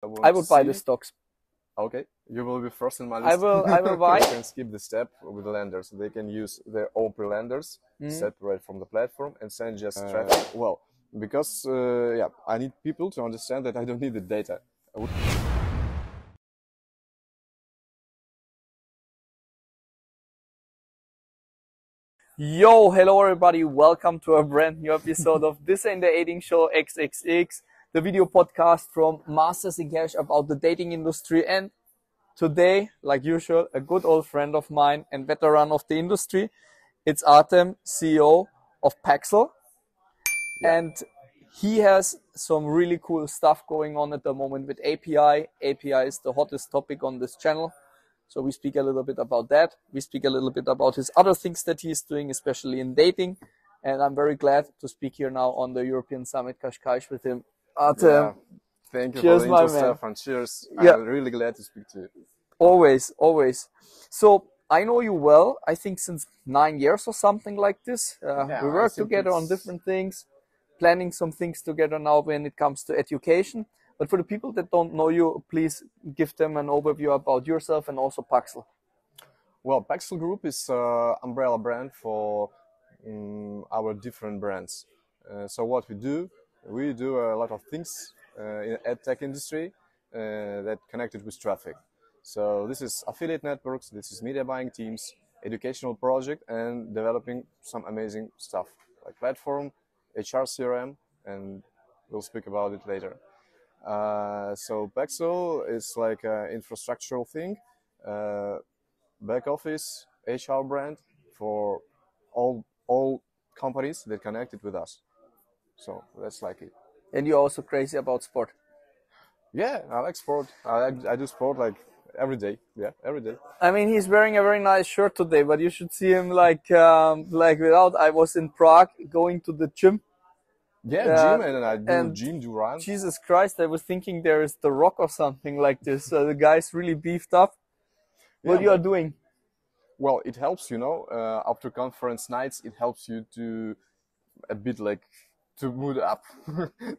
I would buy the stocks. Okay, you will be first in my I list. will buy. You can skip the step with the lenders. They can use their own pre-lenders, separate from the platform, and send just traffic. Well, because yeah, I need people to understand that I don't need the data. Yo, hello everybody. Welcome to a brand new episode of This Ain't the Dating Show XXX, the video podcast from Masters in Cash about the dating industry. And today, like usual, a good old friend of mine and veteran of the industry. It's Artem, CEO of Paxel. Yeah. And he has some really cool stuff going on at the moment with API. API is the hottest topic on this channel. So we speak a little bit about that. We speak a little bit about his other things that he's doing, especially in dating. And I'm very glad to speak here now on the European Summit Qashqai with him. Artem, Yeah. Thank you cheers, for the my intro, man. Stefan. Cheers. Yeah. I'm really glad to speak to you. Always, always. So I know you well, I think since 9 years or something like this. Yeah, We I work think together on it's- different things, planning some things together now when it comes to education. But for the people that don't know you, please give them an overview about yourself and also Paxel. Well, Paxel Group is an umbrella brand for our different brands. So what we do a lot of things in ad tech industry that connected with traffic. So this is affiliate networks, this is media buying teams, educational project, and developing some amazing stuff like platform, HR CRM, and we'll speak about it later. So Paxel is like an infrastructural thing. Back office HR brand for all companies that connected with us. So that's like it. And you're also crazy about sport. Yeah, I like sport. I do sport like every day. Yeah, every day. I mean, he's wearing a very nice shirt today, but you should see him like without. I was in Prague going to the gym. Yeah, gym and I do and gym, do run. Jesus Christ, I was thinking there is The Rock or something like this. The guy's really beefed up. What Yeah, you are doing? Well, it helps, you know, after conference nights, it helps you to a bit like to mood up,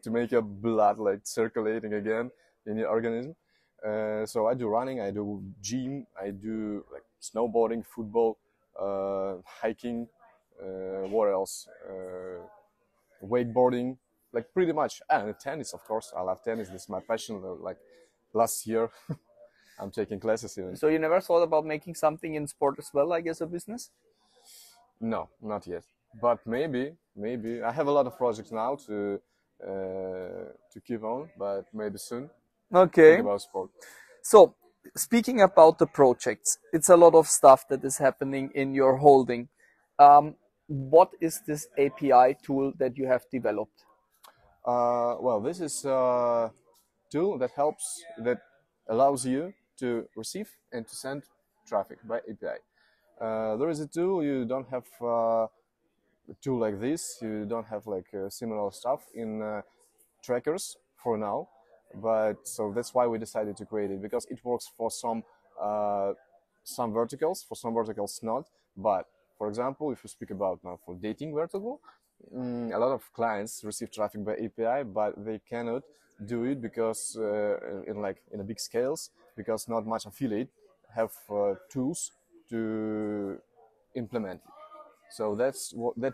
to make your blood like circulating again in your organism. So I do running, I do gym, I do like snowboarding, football, hiking, what else? Wakeboarding, like pretty much. And tennis, of course. I love tennis. This is my passion. Like last year, I'm taking classes in it. So you never thought about making something in sport as well, like as a business? No, not yet. But maybe. I have a lot of projects now to keep on, but maybe soon. Okay. Think about sport. So speaking about the projects, it's a lot of stuff that is happening in your holding. What is this API tool that you have developed? Well, this is a tool that allows you to receive and to send traffic by API. There is a tool you don't have. A tool like this, you don't have like similar stuff in trackers for now, but so that's why we decided to create it, because it works for some verticals, for some verticals not. But for example, if you speak about now for dating vertical, a lot of clients receive traffic by API, but they cannot do it because in a big scales, because not much affiliate have tools to implement it. So that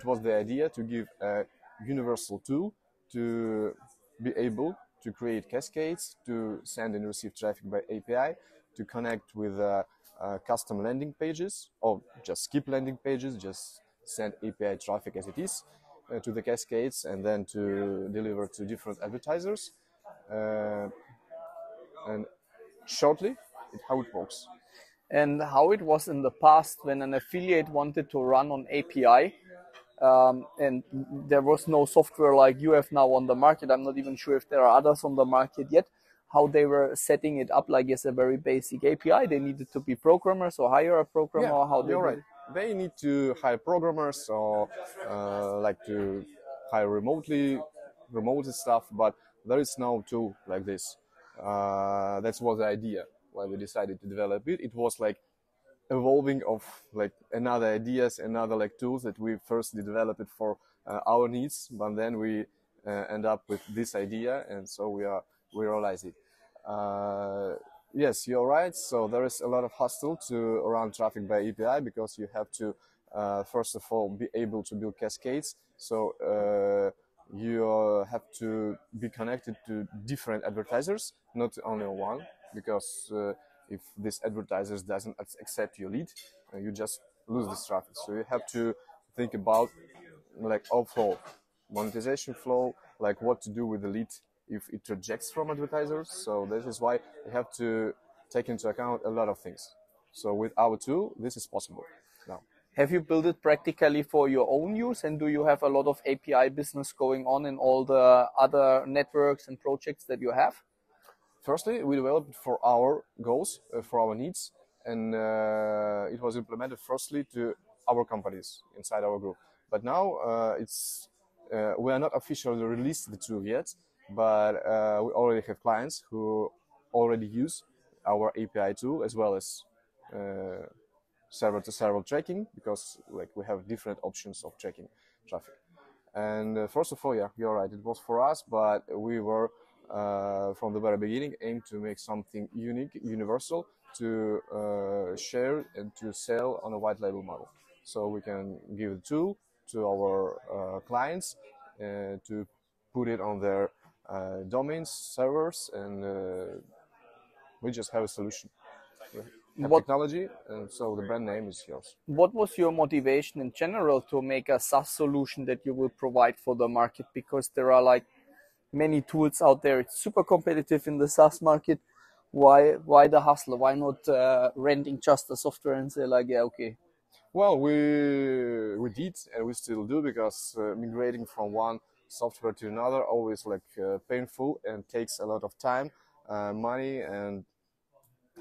was the idea, to give a universal tool to be able to create cascades, to send and receive traffic by API, to connect with custom landing pages, or just skip landing pages, just send API traffic as it is to the cascades, and then to deliver to different advertisers. And shortly, how it works. And how it was in the past when an affiliate wanted to run on API, and there was no software like you have now on the market. I'm not even sure if there are others on the market yet. How they were setting it up like as a very basic API. They needed to be programmers or hire a programmer. Yeah, or how they you're did right. it. They need to hire programmers or like to hire remote stuff, but there is no tool like this. That was the idea why we decided to develop it. It was like evolving of like another ideas, another like tools that we first developed it for our needs, but then we end up with this idea, and so we realize it. Yes, you're right. So there is a lot of hustle to run traffic by API because you have to, first of all, be able to build cascades. So you have to be connected to different advertisers, not only one, because if this advertisers doesn't accept your lead, you just lose this traffic. So you have to think about like all flow, monetization flow, like what to do with the lead if it rejects from advertisers. So this is why you have to take into account a lot of things. So with our tool, this is possible now. Have you built it practically for your own use, and do you have a lot of API business going on in all the other networks and projects that you have? Firstly, we developed it for our goals, for our needs, and it was implemented firstly to our companies inside our group. But now we are not officially released the tool yet, but we already have clients who already use our API tool as well as server-to-server tracking, because like we have different options of tracking traffic. And first of all, yeah, you're right. It was for us, but we were from the very beginning aimed to make something unique, universal, to share and to sell on a white label model. So we can give the tool to our clients to put it on their domains, servers, and we just have a solution. We have What technology, and so the brand name is yours. what was your motivation in general to make a SaaS solution that you will provide for the market? Because there are like many tools out there. It's super competitive in the SaaS market. Why the hustle? Why not renting just the software and say like, yeah, okay. Well, we did and we still do, because migrating from one software to another always like painful and takes a lot of time, money, and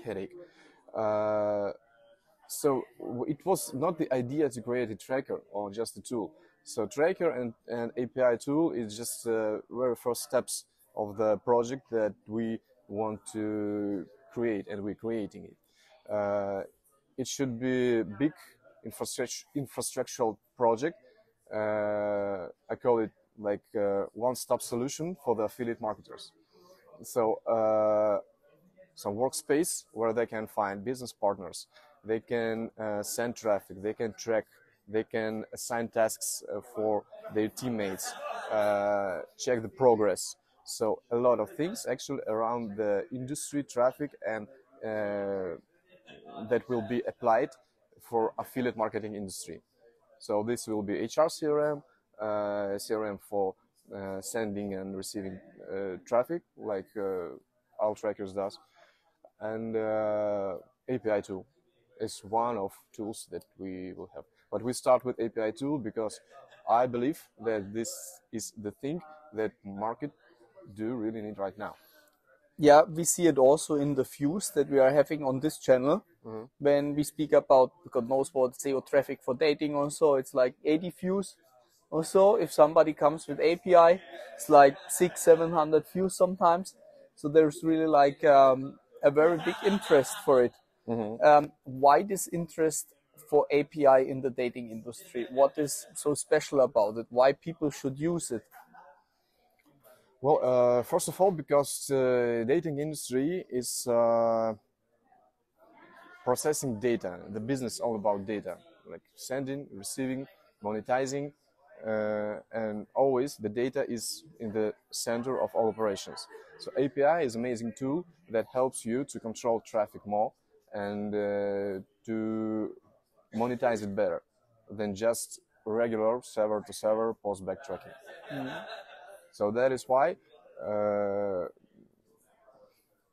headache. Uh, so it was not the idea to create a tracker or just a tool. So tracker and API tool is just the very first steps of the project that we want to create, and we're creating it. It should be a big infrastructural project. I call it like a one-stop solution for the affiliate marketers. So some workspace where they can find business partners, they can send traffic, they can track, they can assign tasks for their teammates, check the progress. So a lot of things actually around the industry traffic, and that will be applied for affiliate marketing industry. So this will be HR CRM, CRM for sending and receiving traffic, like all trackers does, and API tool is one of tools that we will have. But we start with API tool because I believe that this is the thing that market do really need right now. Yeah, we see it also in the views that we are having on this channel. When we speak about, God knows what, SEO traffic for dating also, it's like 80 views or so. If somebody comes with API, it's like 600-700 views sometimes. So there's really like a very big interest for it. Why this interest for API in the dating industry? What is so special about it? Why people should use it? Well, first of all, because the dating industry is processing data. The business is all about data, like sending, receiving, monetizing, and always the data is in the center of all operations. So API is an amazing tool that helps you to control traffic more and to monetize it better than just regular server-to-server post-back tracking. So that is why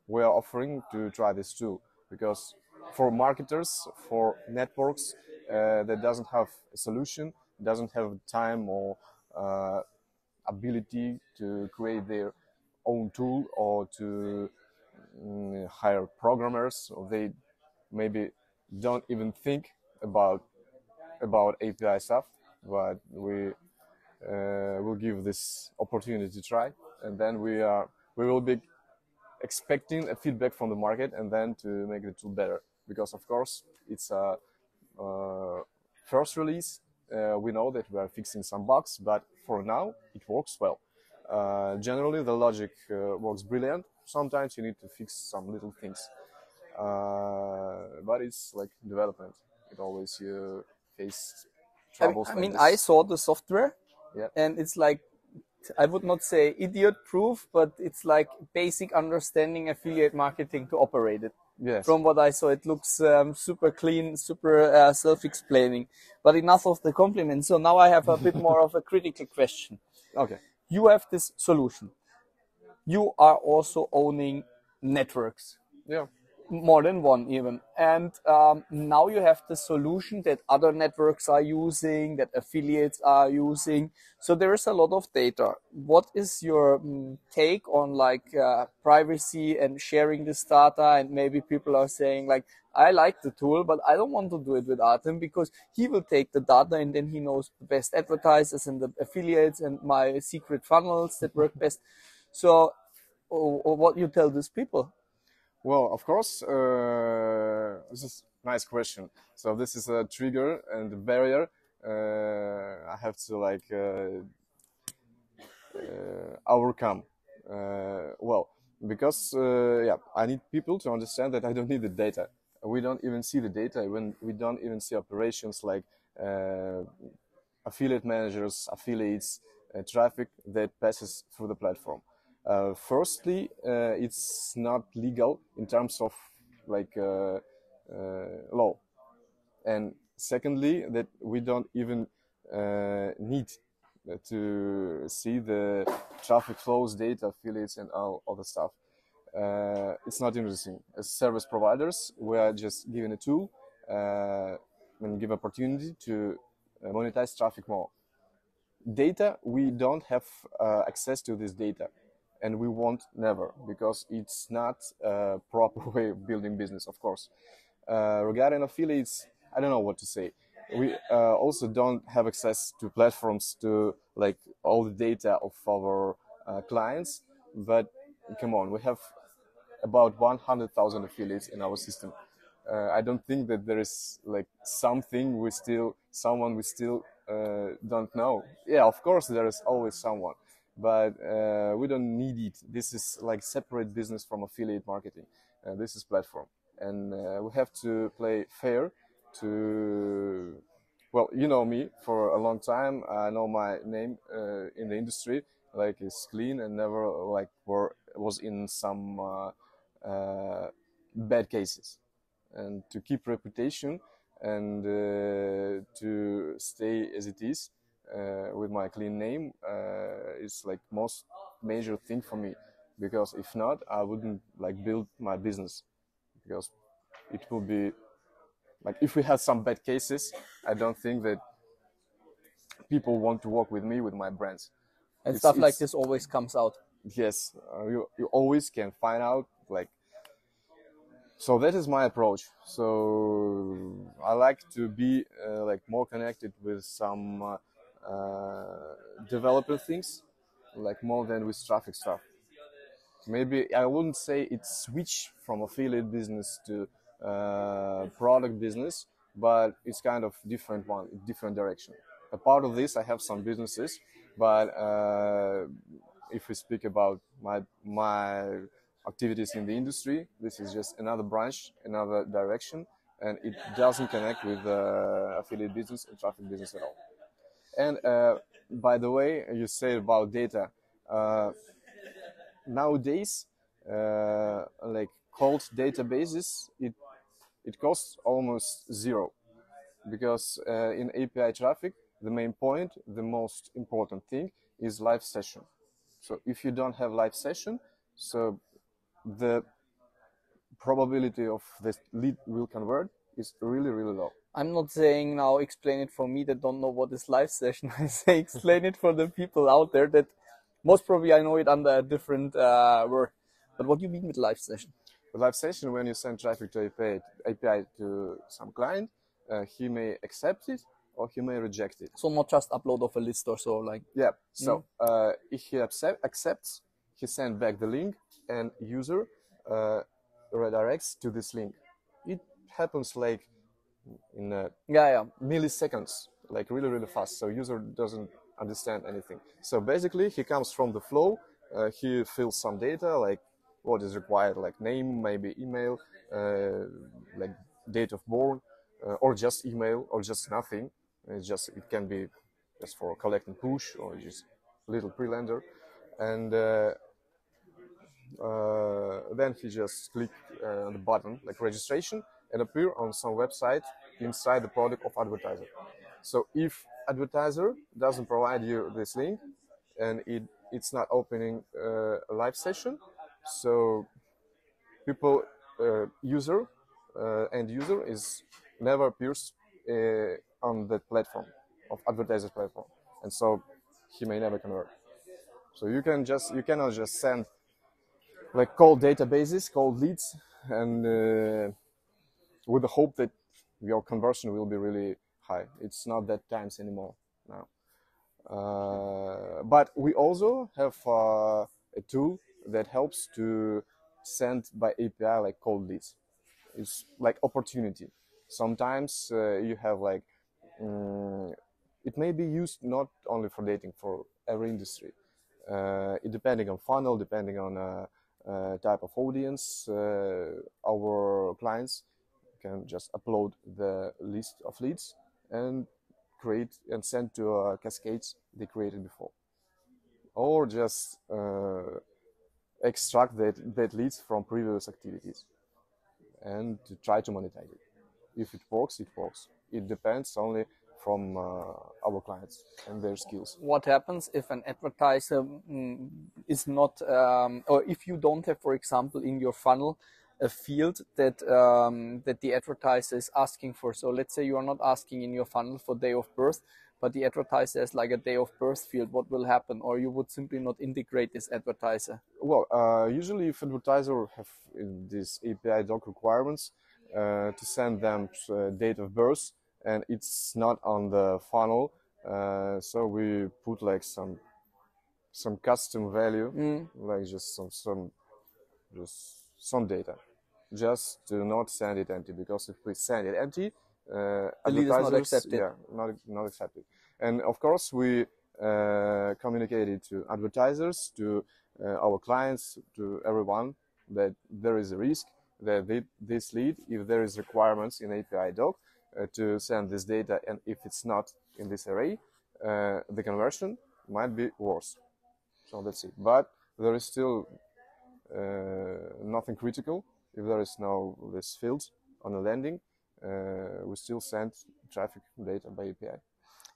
we are offering to try this tool, because for marketers, for networks that doesn't have a solution, doesn't have time or ability to create their own tool or to hire programmers, or they maybe don't even think about API stuff, but we will give this opportunity to try, and then we will be expecting a feedback from the market, and then to make the tool better, because of course it's a first release. We know that we are fixing some bugs, but for now it works well. Generally the logic works brilliant, sometimes you need to fix some little things. But it's like development. It always you face troubles I like mean, I this. saw the software, Yeah. and it's like, I would not say idiot proof, but it's like basic understanding affiliate marketing to operate it. Yes. From what I saw, it looks super clean, super self-explaining. But enough of the compliments. So now I have a bit more of a critical question. Okay. You have this solution. You are also owning networks, Yeah. more than one even. And now you have the solution that other networks are using, that affiliates are using. So there is a lot of data. What is your take on like privacy and sharing this data? And maybe people are saying like, I like the tool, but I don't want to do it with Artem because he will take the data and then he knows the best advertisers and the affiliates and my secret funnels that work best. So what you tell these people? Well, of course, this is a nice question. So this is a trigger and a barrier. I have to like overcome. Well, because yeah, I need people to understand that I don't need the data. We don't even see the data when we don't even see operations like affiliate managers, affiliates, traffic that passes through the platform. Firstly, it's not legal in terms of like law, and secondly, that we don't even need to see the traffic flows, data, affiliates, and all other stuff. It's not interesting. As service providers, we are just given a tool and give opportunity to monetize traffic more. Data, we don't have access to this data, and we won't never, because it's not a proper way of building business, of course. Regarding affiliates, I don't know what to say. We also don't have access to platforms to like all the data of our clients, but come on, we have about 100,000 affiliates in our system. I don't think that there is like someone we still don't know. Yeah, of course there is always someone, but we don't need it. This is like separate business from affiliate marketing. This is platform, and we have to play fair. To well, you know me for a long time. I know my name in the industry, like it's clean and never like was in some bad cases. And to keep reputation and to stay as it is with my clean name is like most major thing for me, because if not, I wouldn't like build my business, because it will be like if we have some bad cases, I don't think that people want to work with me with my brands. And stuff like this always comes out. Yes, you always can find out like. So that is my approach. So I like to be like more connected with some developer things, like more than with traffic stuff. Maybe I wouldn't say it's switch from affiliate business to product business, but it's kind of different direction. A part of this, I have some businesses, but if we speak about my activities in the industry, this is just another branch, another direction, and it doesn't connect with affiliate business and traffic business at all. And by the way, you say about data. Nowadays, like cold databases, it costs almost zero, because in API traffic, the main point, the most important thing is live session. So if you don't have live session, so the probability of this lead will convert is really, really low. I'm not saying now explain it for me that don't know what is live session. I say explain it for the people out there that most probably I know it under a different word. But what do you mean with live session? The live session, when you send traffic to API to some client, he may accept it or he may reject it. So not just upload of a list or so, like. Yeah. So if he accepts, he sends back the link, and user redirects to this link. It happens like in milliseconds, like really, really fast. So user doesn't understand anything. So basically, he comes from the flow. He fills some data, like what is required, like name, maybe email, like date of born, or just email, or just nothing. It can be just for collect and push, or just little pre-lender, and then he just click on the button like registration and appear on some website inside the product of advertiser. So if advertiser doesn't provide you this link and it's not opening a live session, so people user end user is never appears on the platform of advertiser platform, and so he may never convert. So you cannot just send like cold databases, cold leads, and with the hope that your conversion will be really high. It's not that times anymore now. But we also have a tool that helps to send by API like cold leads. It's like opportunity. Sometimes you have like it may be used not only for dating, for every industry. It depending on funnel, depending on type of audience. Our clients can just upload the list of leads and create and send to cascades they created before, or just extract that leads from previous activities and to try to monetize it. If it works, it works. It depends only from our clients and their skills. What happens if an advertiser is not, or if you don't have, for example, in your funnel, a field that that the advertiser is asking for? So let's say you are not asking in your funnel for day of birth, but the advertiser has like a day of birth field. What will happen? Or you would simply not integrate this advertiser? Well, usually if advertiser have these API doc requirements to send them date of birth, and it's not on the funnel, so we put like some custom value, like just some data, just to not send it empty, because if we send it empty, the lead is not accepted. Yeah, not accepted. And of course we communicate it to advertisers, to our clients, to everyone, that there is a risk that this lead, if there is requirements in API doc to send this data, and if it's not in this array, the conversion might be worse. So that's it. But there is still nothing critical. If there is no this field on a landing, we still send traffic data by API.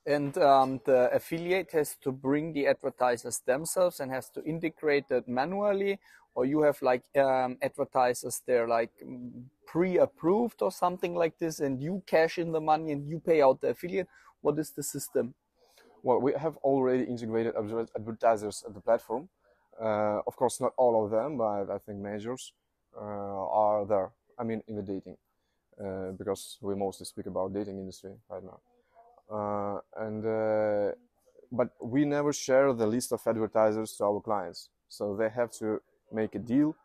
And the affiliate has to bring the advertisers themselves and has to integrate that manually, or you have like advertisers they're like pre-approved or something like this, and you cash in the money and you pay out the affiliate. What is the system? Well, we have already integrated advertisers at the platform. Of course, not all of them, but I think majors are there. I mean, in the dating, because we mostly speak about dating industry right now. But we never share the list of advertisers to our clients, so they have to make a deal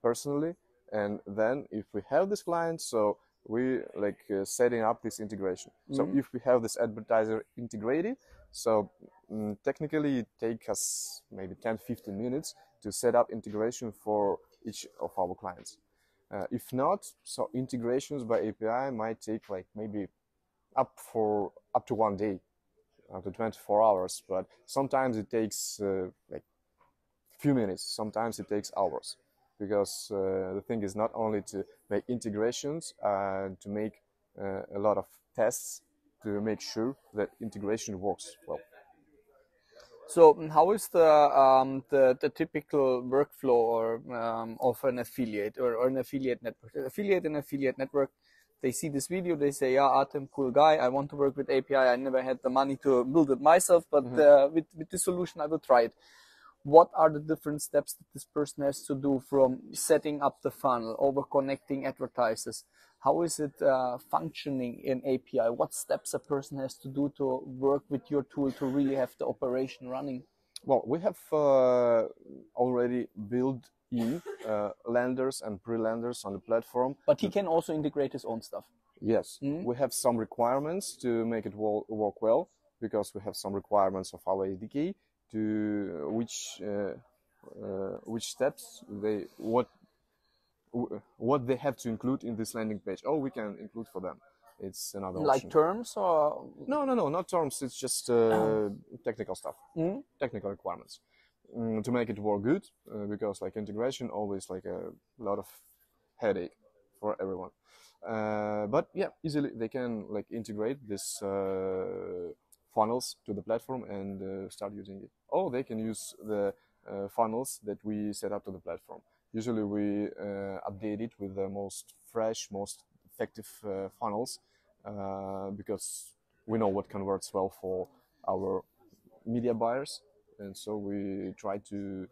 personally, and then if we have this client, so we like setting up this integration. So if we have this advertiser integrated, so technically it takes us maybe 10-15 minutes to set up integration for each of our clients. If not, so integrations by API might take like maybe up to 1 day, up to 24 hours, but sometimes it takes like few minutes, sometimes it takes hours, because the thing is not only to make integrations, to make a lot of tests to make sure that integration works well. So how is the typical workflow or of an affiliate or an affiliate network? An affiliate network, they see this video, they say, yeah, Artem, cool guy, I want to work with API. I never had the money to build it myself, but with this solution, I will try it. What are the different steps that this person has to do, from setting up the funnel, over connecting advertisers? How is it functioning in API? What steps a person has to do to work with your tool to really have the operation running? Well, we have already built in lenders and pre-lenders on the platform. But he can also integrate his own stuff. Yes, we have some requirements to make it work well, because we have some requirements of our SDK to which which steps what they have to include in this landing page. Oh, we can include for them. It's another Like option. terms or? No, not terms. It's just technical stuff, technical requirements to make it work good. Because like integration always like a lot of headache for everyone. But yeah, easily they can like integrate this funnels to the platform and start using it. Or they can use the funnels that we set up to the platform. Usually we update it with the most fresh, most effective funnels because we know what converts well for our media buyers, and so we try to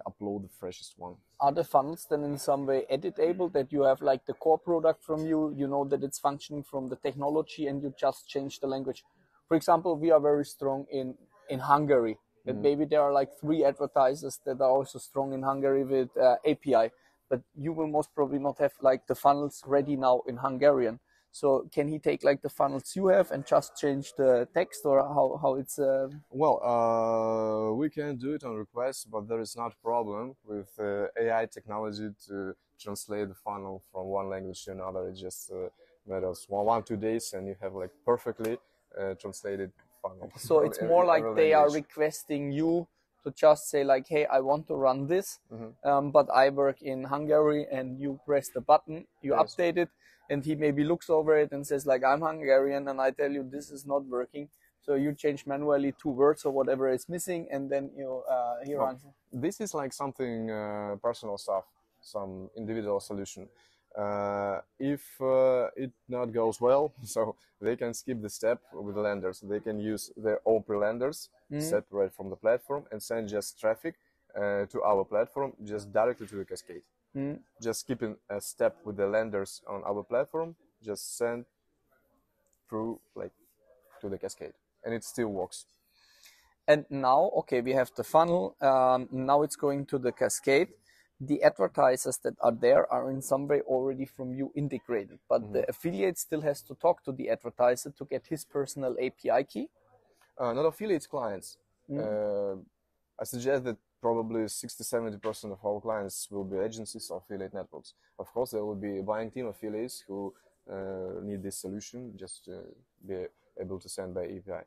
upload the freshest one. Are the funnels then in some way editable, that you have like the core product from you know that it's functioning from the technology and you just change the language? For example, we are very strong in Hungary, but maybe there are like 3 advertisers that are also strong in Hungary with API, but you will most probably not have like the funnels ready now in Hungarian. So can he take like the funnels you have and just change the text, or how it's? Well, we can do it on request, but there is not a problem with AI technology to translate the funnel from one language to another. It just matters 1-2 days, and you have like perfectly translated funnel. So it's more like they are requesting you to just say like, hey, I want to run this, but I work in Hungary, and you press the button, you update it, and he maybe looks over it and says like, I'm Hungarian, and I tell you this is not working. So you change manually 2 words or whatever is missing, and then he runs. This is like something personal stuff, some individual solution. If it not goes well, so they can skip the step with the lenders. They can use their own pre-lenders separate from the platform and send just traffic to our platform, just directly to the cascade. Just skipping a step with the lenders on our platform, just send through like to the cascade, and it still works. And now, okay, we have the funnel. Now it's going to the cascade. The advertisers that are there are in some way already from you integrated, but the affiliate still has to talk to the advertiser to get his personal API key. Not affiliates, clients. I suggest that probably 60-70% of our clients will be agencies or affiliate networks. Of course, there will be a buying team affiliates who need this solution just to be able to send by API.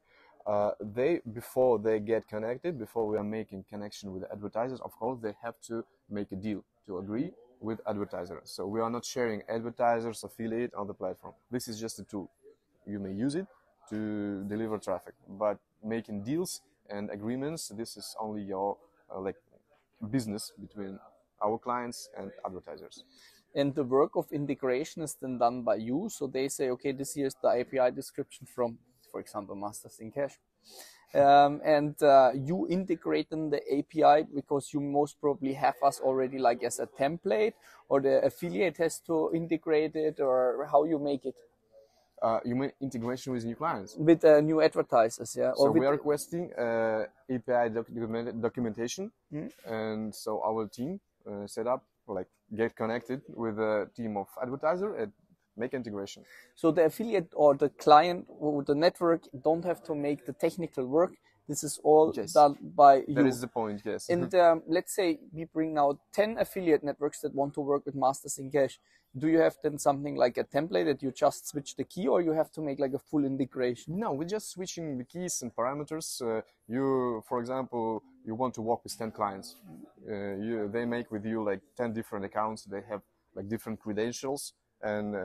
Before they get connected, before we are making connection with the advertisers, of course, they have to make a deal to agree with advertisers. So we are not sharing advertisers, affiliate on the platform. This is just a tool. You may use it to deliver traffic, but making deals and agreements, this is only your like business between our clients and advertisers. And the work of integration is then done by you. So they say, okay, this here is the API description from, for example, Masters in Cash. And you integrate in the API because you most probably have us already like as a template, or the affiliate has to integrate it, or how you make it? You mean integration with new clients? With new advertisers, yeah. So we are requesting API documentation, and so our team set up, like get connected with a team of advertiser and make integration. So the affiliate or the client or the network don't have to make the technical work. This is all done by you. That is the point, yes. And let's say we bring now 10 affiliate networks that want to work with Masters in Cash. Do you have then something like a template that you just switch the key, or you have to make like a full integration? No, we're just switching the keys and parameters. For example, you want to work with 10 clients. They make with you like 10 different accounts. They have like different credentials. And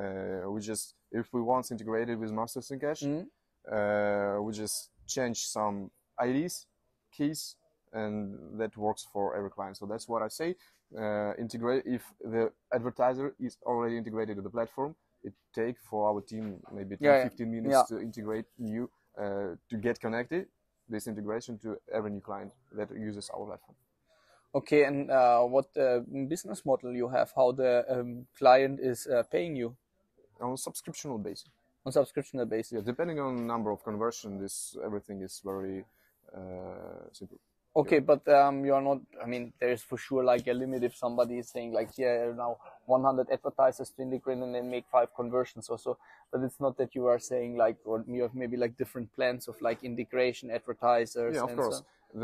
if we want integrated with Masters in Cash, we just change some IDs, keys, and that works for every client. So that's what I say. Integrate if the advertiser is already integrated to the platform. It takes for our team maybe 10-15 minutes to integrate new to get connected. This integration to every new client that uses our platform. Okay, and what business model you have? How the client is paying you? On subscriptional basis. On subscriptional basis. Yeah, depending on number of conversion, everything is very simple. Okay, but you are not. I mean, there is for sure like a limit if somebody is saying like, yeah, now 100 advertisers to integrate and then make 5 conversions or so. But it's not that you are saying like, or you have maybe like different plans of like integration advertisers. Yeah, of course. So.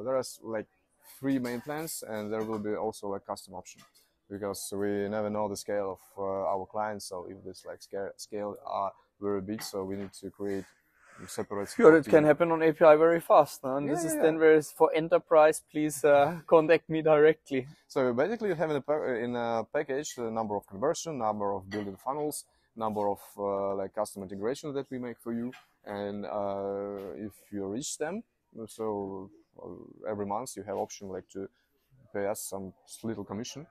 There is like three main plans, and there will be also like custom option, because we never know the scale of our clients. So if this like scale are very big, so we need to create separate. Sure, it can happen on API very fast. No? And Yeah, this is yeah, then where for enterprise, please contact me directly. So basically, you have in a package the number of conversion, number of building funnels, number of like custom integrations that we make for you, and if you reach them, so every month you have option like to pay us some little commission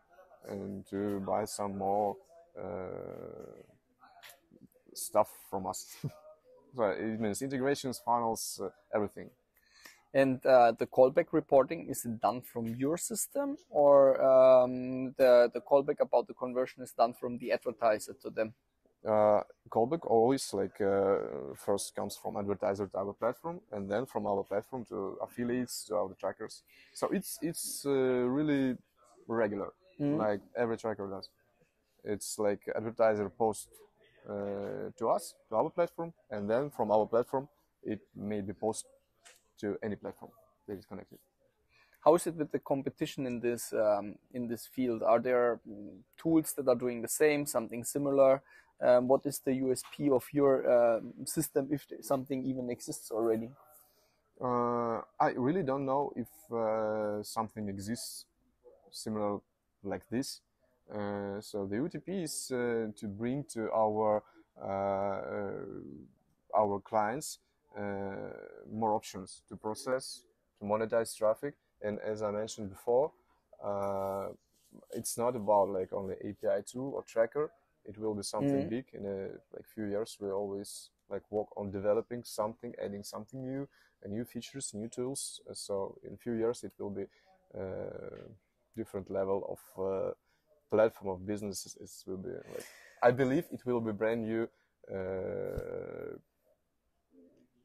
and to buy some more stuff from us. So it means integrations, funnels, everything. And the callback reporting, is it done from your system, or the callback about the conversion is done from the advertiser to them? Callback always like first comes from advertiser to our platform, and then from our platform to affiliates to our trackers. So it's really regular, like every tracker does. It's like advertiser post to us, to our platform, and then from our platform it may be posted to any platform that is connected. How is it with the competition in this field? Are there tools that are doing the same, something similar? What is the USP of your system, if something even exists already? I really don't know if something exists similar like this. So the UTP is to bring to our clients more options to process, to monetize traffic, and as I mentioned before, it's not about like only API tool or tracker. It will be something big in like few years. We always like work on developing something, adding something new, new features, new tools. So in few years it will be different level of platform of businesses. It will be like, I believe it will be brand new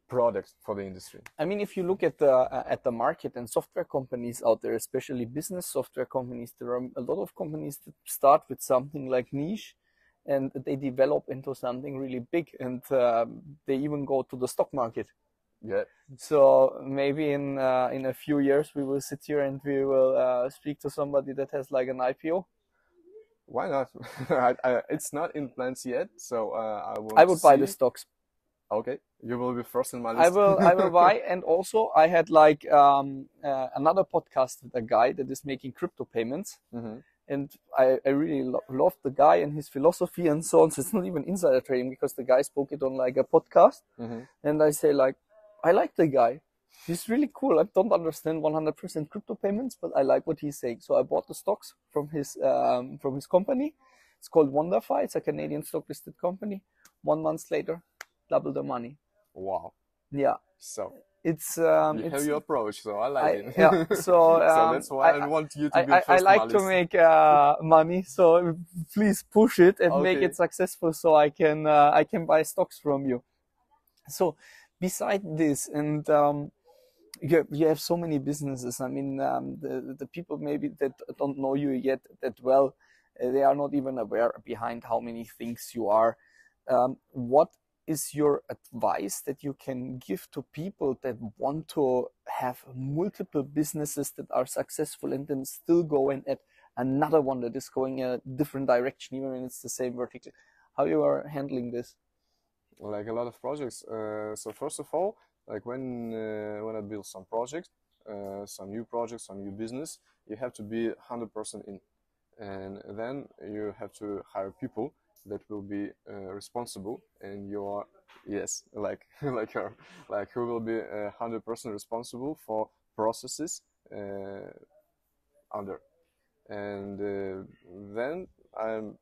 product for the industry. I mean, if you look at the market and software companies out there, especially business software companies, there are a lot of companies that start with something like niche, and they develop into something really big, and they even go to the stock market. Yeah. So maybe in a few years we will sit here and we will speak to somebody that has like an IPO. Why not? It's not in plans yet, so I would buy the stocks. Okay, you will be first in my list. I will buy, and also I had like another podcast with a guy that is making crypto payments, and I really love the guy and his philosophy and so on. So it's not even insider trading, because the guy spoke it on like a podcast, and I say like, I like the guy. He's really cool. I don't understand 100% crypto payments, but I like what he's saying. So I bought the stocks from his company. It's called WonderFi. It's a Canadian stock listed company. 1 month later, double the money. Wow. Yeah. So it's you have your approach, so I like it. Yeah. So so that's why I want you to be first. I like to make money, so please push it and make it successful, so I can buy stocks from you. So beside this, and you have so many businesses. I mean, the people maybe that don't know you yet that well, they are not even aware behind how many things you are. What is your advice that you can give to people that want to have multiple businesses that are successful and then still go and add another one that is going a different direction, even when it's the same vertical? How you are handling this? Like a lot of projects. So first of all, like when I build some project, some new project, some new business, you have to be 100% in, and then you have to hire people that will be responsible, and you are who will be 100% responsible for processes under, and then I'm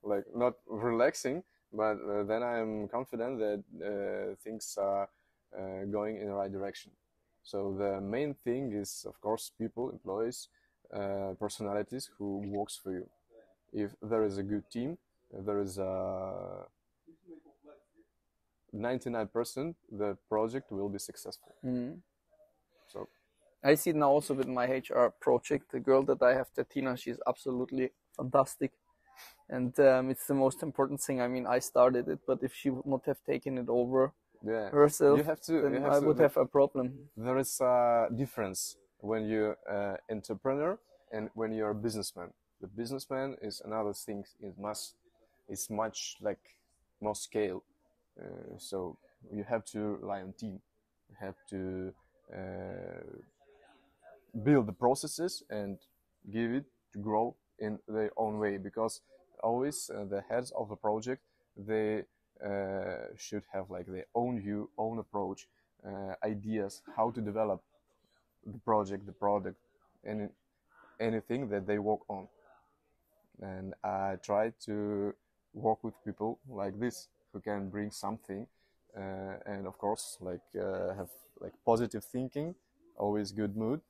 like not relaxing, but then I'm confident that things are going in the right direction. So the main thing is, of course, people, employees, personalities who works for you. If there is a good team, there is a 99% the project will be successful. So I see it now also with my HR project. The girl that I have, Tina, she's absolutely fantastic, and it's the most important thing. I mean, I started it, but if she would not have taken it over herself, then I would have a problem. There is a difference when you're entrepreneur and when you're a businessman. The businessman is another thing. It's much like more scale. So you have to rely on team. You have to build the processes and give it to grow in their own way, because always the heads of the project, they should have like their own view, own approach, ideas how to develop the project, the product, and anything that they work on. And I try to work with people like this who can bring something, and of course have like positive thinking, always good mood,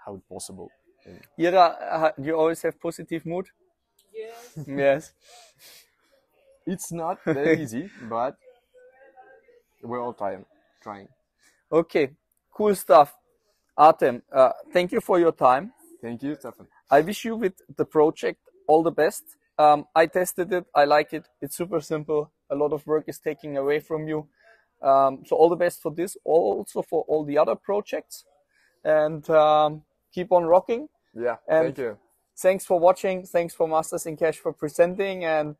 how possible. And Ira, do you always have positive mood? Yes. Yes. it's not that easy, but we're all trying. Okay, cool stuff. Artem, thank you for your time. Thank you, Stefan. I wish you with the project all the best. I tested it. I like it. It's super simple. A lot of work is taken away from you. So all the best for this, also for all the other projects. And keep on rocking. Yeah, And thank you. thanks for watching. Thanks for Masters in Cash for presenting. And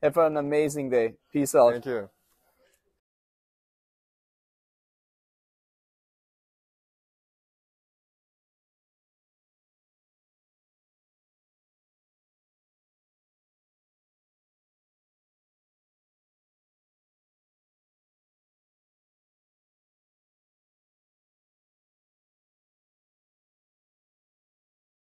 have an amazing day. Peace out. Thank you.